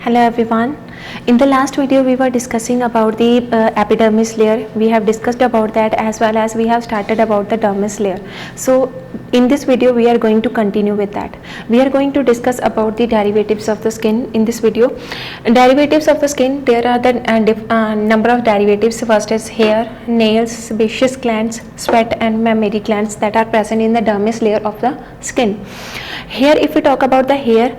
Hello everyone. In the last video we were discussing about the epidermis layer. We have discussed about that as well as we have started about the dermis layer. So in this video we are going to continue with that. We are going to discuss about the derivatives of the skin in this video. Derivatives of the skin, there are the number of derivatives. First is hair, nails, sebaceous glands, sweat and mammary glands that are present in the dermis layer of the skin. Here if we talk about the hair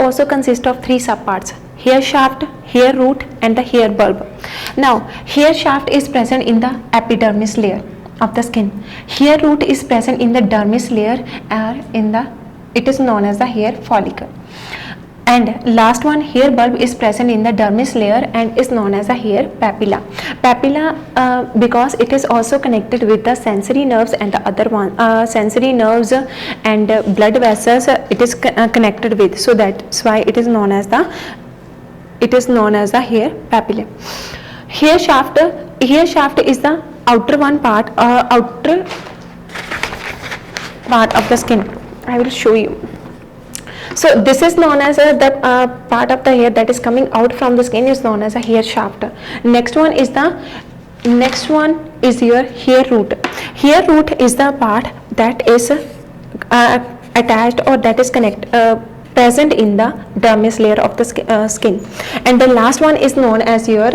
also consists of three subparts: hair shaft, hair root and the hair bulb. Now hair shaft is present in the epidermis layer of the skin. Hair root is present in the dermis layer or it is known as the hair follicle. And last one, hair bulb is present in the dermis layer and is known as the hair papilla. Papilla because it is also connected with the sensory nerves and the other one sensory nerves and blood vessels it is connected with, so that's why it is known as the hair papilla. Hair shaft is the outer part of the skin. I will show you. So this is known as the part of the hair that is coming out from the skin is known as a hair shaft. Next one is your hair root. Hair root is the part that is attached or that is present in the dermis layer of the skin. And the last one is known as your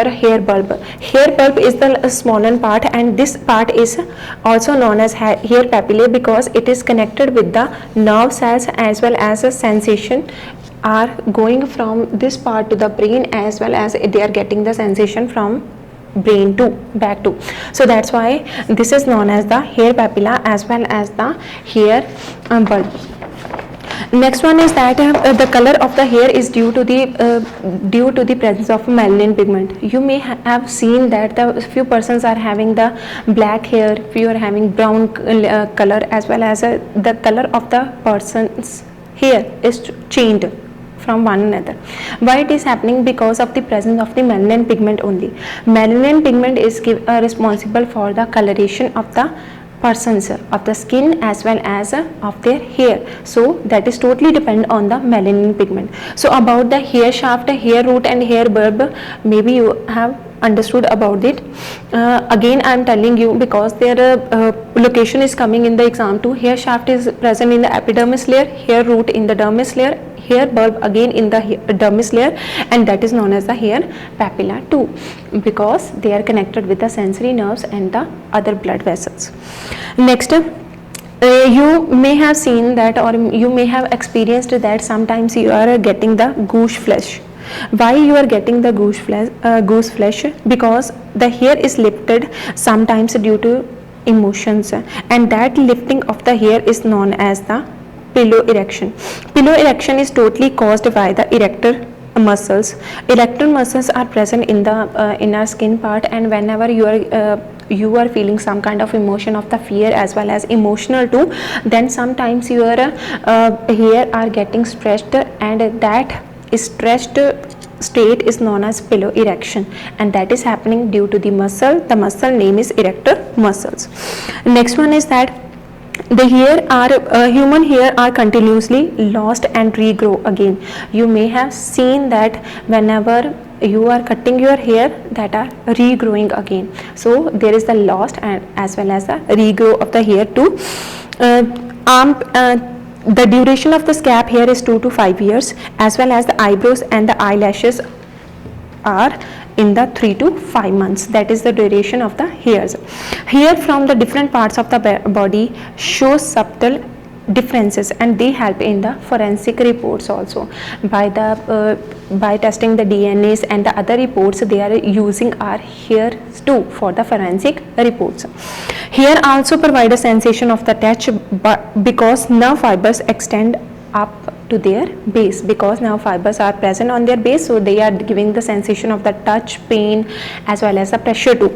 hair bulb. Hair bulb is the smaller part, and this part is also known as hair papillae because it is connected with the nerve cells as well as a sensation are going from this part to the brain, as well as they are getting the sensation from brain to back to. So that's why this is known as the hair papilla as well as the hair bulb. Next one is that the color of the hair is due to the presence of melanin pigment. You may have seen that the few persons are having the black hair, few are having brown color, as well as the color of the person's hair is changed from one another. Why it is happening? Because of the presence of the melanin pigment only. Melanin pigment is responsible for the coloration of the persons of the skin as well as of their hair. So that is totally depend on the melanin pigment. So about the hair shaft, hair root and hair bulb, maybe you have understood about it. Again I am telling you because their location is coming in the exam too. Hair shaft is present in the epidermis layer, hair root in the dermis layer, hair bulb again in the dermis layer, and that is known as the hair papilla too because they are connected with the sensory nerves and the other blood vessels. Next, you may have seen that or you may have experienced that sometimes you are getting the goose flesh. Why you are getting the goose flesh? Because the hair is lifted sometimes due to emotions, and that lifting of the hair is known as the pillow erection. Pillow erection is totally caused by the erector muscles. Erector muscles are present in the inner skin part, and whenever you are feeling some kind of emotion of the fear as well as emotional too, then sometimes your hair are getting stretched, and that stretched state is known as pillow erection, and that is happening due to the muscle. The muscle name is erector muscles. Next one is that the human hair are continuously lost and regrow again. You may have seen that whenever you are cutting your hair, that are regrowing again. So there is the lost and as well as the regrow of the hair too. The duration of the scalp hair is 2 to 5 years, as well as the eyebrows and the eyelashes are in the 3 to 5 months. That is the duration of the hairs. Hair from the different parts of the body shows subtle differences, and they help in the forensic reports also. By testing the DNAs and the other reports, they are using our hairs too for the forensic reports. Hair also provide a sensation of the touch because nerve fibers extend up to their base, because nerve fibers are present on their base, so they are giving the sensation of the touch, pain as well as the pressure too.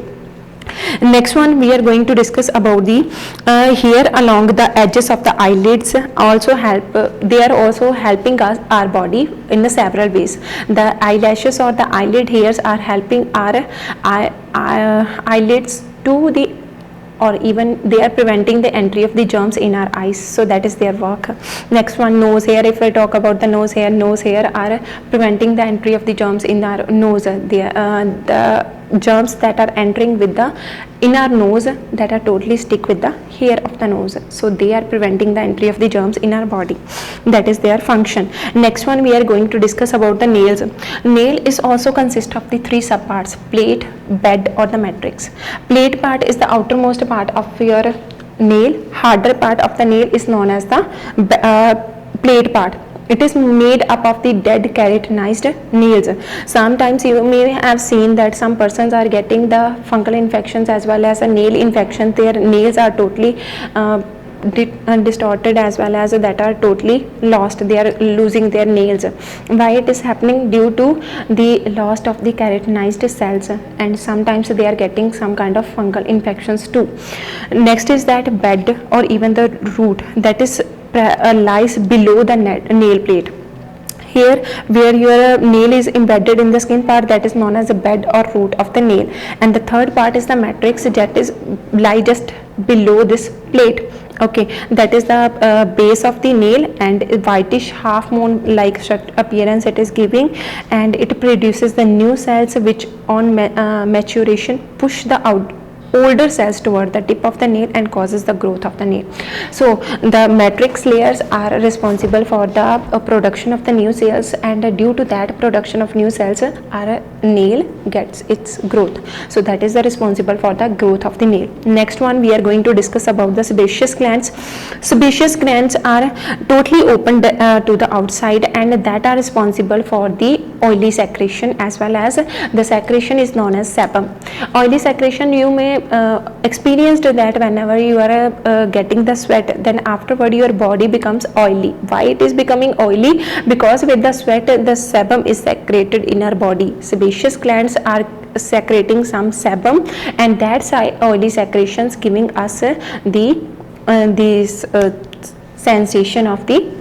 Next one, we are going to discuss about the hair along the edges of the eyelids also help. They are also helping us our body in the several ways. The eyelashes or the eyelid hairs are helping our eyelids to the or even they are preventing the entry of the germs in our eyes. So that is their work. Next one, nose hair. If I talk about the nose hair are preventing the entry of the germs in our nose. The germs that are entering with the in our nose that are totally stick with the hair of the nose, so they are preventing the entry of the germs in our body. That is their function. Next one, we are going to discuss about the nails. Nail is also consist of the three subparts: plate, bed, or the matrix. Plate part is the outermost part of your nail. Harder part of the nail is known as the plate part. It is made up of the dead keratinized nails. Sometimes you may have seen that some persons are getting the fungal infections as well as a nail infection. Their nails are totally distorted as well as that are totally lost. They are losing their nails. Why it is happening? Due to the loss of the keratinized cells, and sometimes they are getting some kind of fungal infections too. Next is that bed or even the root, that is lies below the nail plate. Here where your nail is embedded in the skin part, that is known as the bed or root of the nail. And the third part is the matrix, that is lie just below this plate. Okay, that is the base of the nail, and whitish half moon like appearance it is giving, and it produces the new cells which on maturation push the older cells toward the tip of the nail and causes the growth of the nail. So the matrix layers are responsible for the production of the new cells, and due to that production of new cells our nail gets its growth. So that is the responsible for the growth of the nail. Next one, we are going to discuss about the sebaceous glands. Sebaceous glands are totally open to the outside, and that are responsible for the oily secretion as well as the secretion is known as sebum. Oily secretion, you may experienced that whenever you are getting the sweat, then afterward your body becomes oily. Why it is becoming oily? Because with the sweat the sebum is secreted in our body. Sebaceous glands are secreting some sebum, and that's oily secretions giving us this sensation of the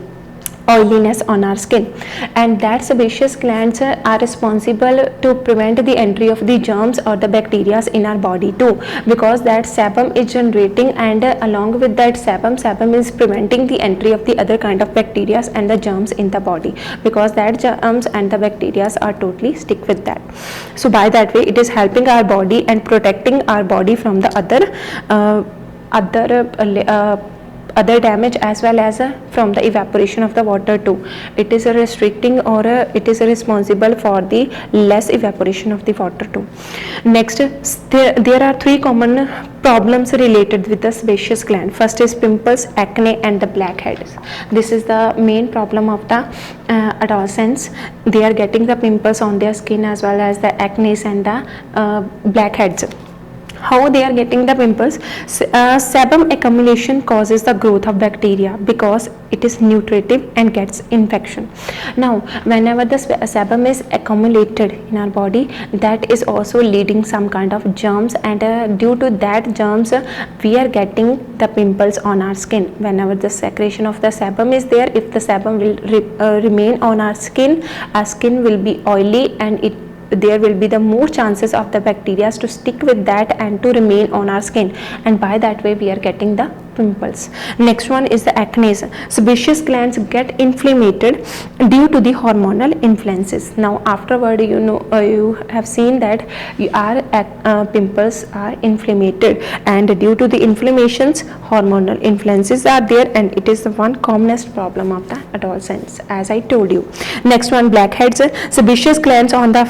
oiliness on our skin. And that sebaceous glands are responsible to prevent the entry of the germs or the bacteria in our body too, because that sebum is generating, and along with that sebum is preventing the entry of the other kind of bacteria and the germs in the body, because that germs and the bacteria are totally stick with that. So by that way it is helping our body and protecting our body from the other damage as well as from the evaporation of the water too. It is restricting or it is responsible for the less evaporation of the water too. Next, there are three common problems related with the sebaceous gland. First is pimples, acne, and the blackheads. This is the main problem of the adolescents. They are getting the pimples on their skin as well as the acne and the blackheads. How they are getting the pimples? Sebum accumulation causes the growth of bacteria because it is nutritive and gets infection. Now whenever the sebum is accumulated in our body, that is also leading some kind of germs, and due to that germs we are getting the pimples on our skin. Whenever the secretion of the sebum is there, if the sebum will remain on our skin will be oily, and there will be the more chances of the bacteria to stick with that and to remain on our skin, and by that way we are getting the pimples. Next one is the acne. Sebaceous glands get inflamed due to the hormonal influences. Now afterward you have seen that our pimples are inflamed, and due to the inflammations hormonal influences are there, and it is the one commonest problem of the adolescents, as I told you. Next one, blackheads. Sebaceous glands on the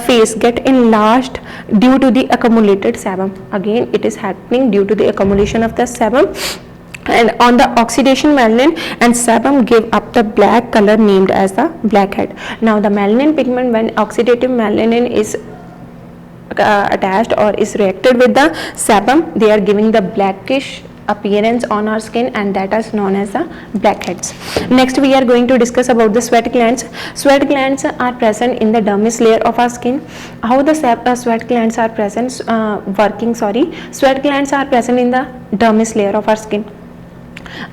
face get enlarged due to the accumulated sebum. Again it is happening due to the accumulation of the sebum, and on the oxidation melanin and sebum give up the black color named as the blackhead. Now the melanin pigment, when oxidative melanin is attached or is reacted with the sebum, they are giving the blackish appearance on our skin, and that is known as the blackheads. Next we are going to discuss about the sweat glands. Sweat glands are present in the dermis layer of our skin. How the sweat glands are present sweat glands are present in the dermis layer of our skin.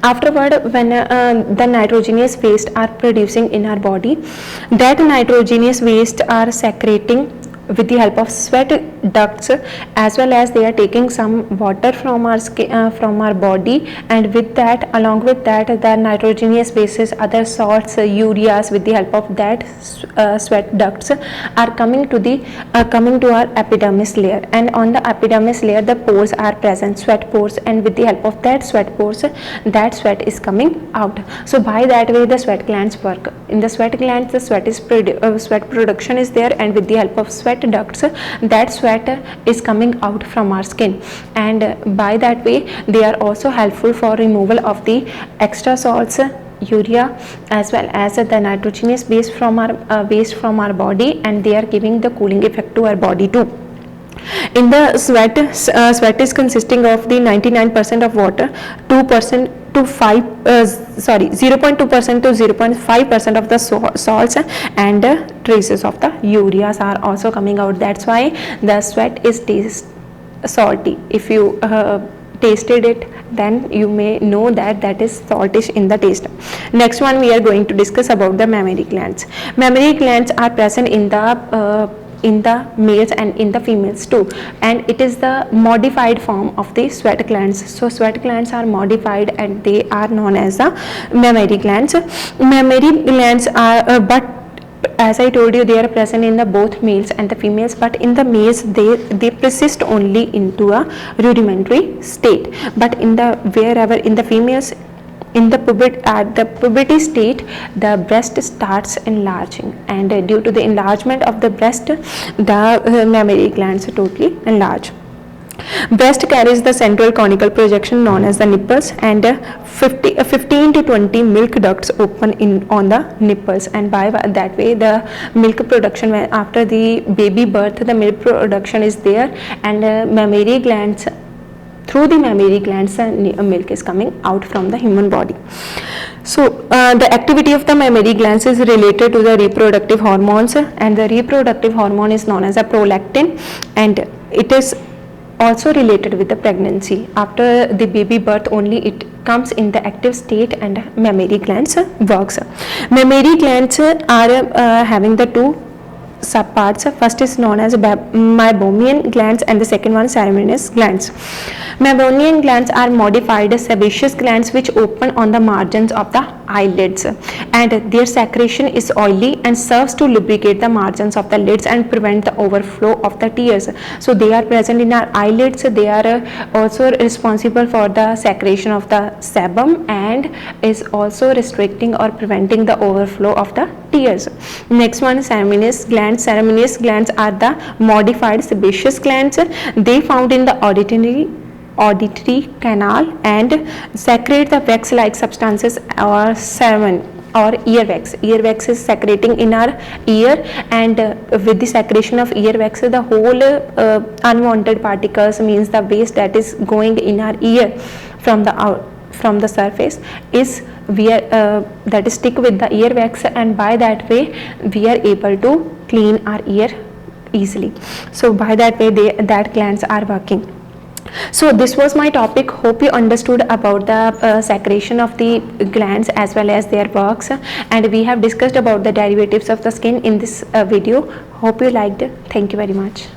Afterward, when the nitrogenous waste are producing in our body, that nitrogenous waste are secreting with the help of sweat ducts, as well as they are taking some water from our skin, from our body, and with that, along with that, the nitrogenous bases, other salts, ureas, with the help of that sweat ducts are coming to our epidermis layer, and on the epidermis layer the pores are present, sweat pores, and with the help of that sweat pores, that sweat is coming out. So by that way the sweat glands work. In the sweat glands, the sweat production is there, and with the help of sweat ducts, that sweat is coming out from our skin, and by that way they are also helpful for removal of the extra salts, urea, as well as the nitrogenous base from our waste from our body, and they are giving the cooling effect to our body too. In the sweat is consisting of the 99% of water, 2% to 0.2% to 0.5% of the salts, and traces of the ureas are also coming out. That's why the sweat is salty. If you tasted it, then you may know that is saltish in the taste. Next one, we are going to discuss about the mammary glands. Mammary glands are present in the males and in the females too, and it is the modified form of the sweat glands. So sweat glands are modified and they are known as the mammary glands. Mammary glands are but as I told you, they are present in the both males and the females, but in the males they persist only into a rudimentary state, but in the wherever in the females, at the puberty state, the breast starts enlarging, and due to the enlargement of the breast, the mammary glands totally enlarge. Breast carries the central conical projection known as the nipples, and 15 to 20 milk ducts open on the nipples, and by that way the milk production, after the baby birth, the milk production is there, and mammary glands, through the mammary glands, milk is coming out from the human body. So the activity of the mammary glands is related to the reproductive hormones, and the reproductive hormone is known as a prolactin, and it is also related with the pregnancy. After the baby birth only it comes in the active state, and mammary glands works. Mammary glands are having the two subparts. First is known as meibomian glands, and the second one Ceremonous glands. Meibomian glands are modified sebaceous glands which open on the margins of the eyelids, and their secretion is oily and serves to lubricate the margins of the lids and prevent the overflow of the tears. So they are present in our eyelids. They are also responsible for the secretion of the sebum and is also restricting or preventing the overflow of the tears. Next one, Ceremonous glands. Ceremonous glands are the modified sebaceous glands. They found in the auditory canal and secrete the wax-like substances or semen or earwax. Earwax is secreting in our ear, and with the secretion of earwax, the whole unwanted particles, means the waste that is going in our ear from the surface, is that is stick with the earwax, and by that way we are able to clean our ear easily. So by that way that glands are working. So this was my topic. Hope you understood about the secretion of the glands as well as their works, and we have discussed about the derivatives of the skin in this video. Hope you liked it. Thank you very much.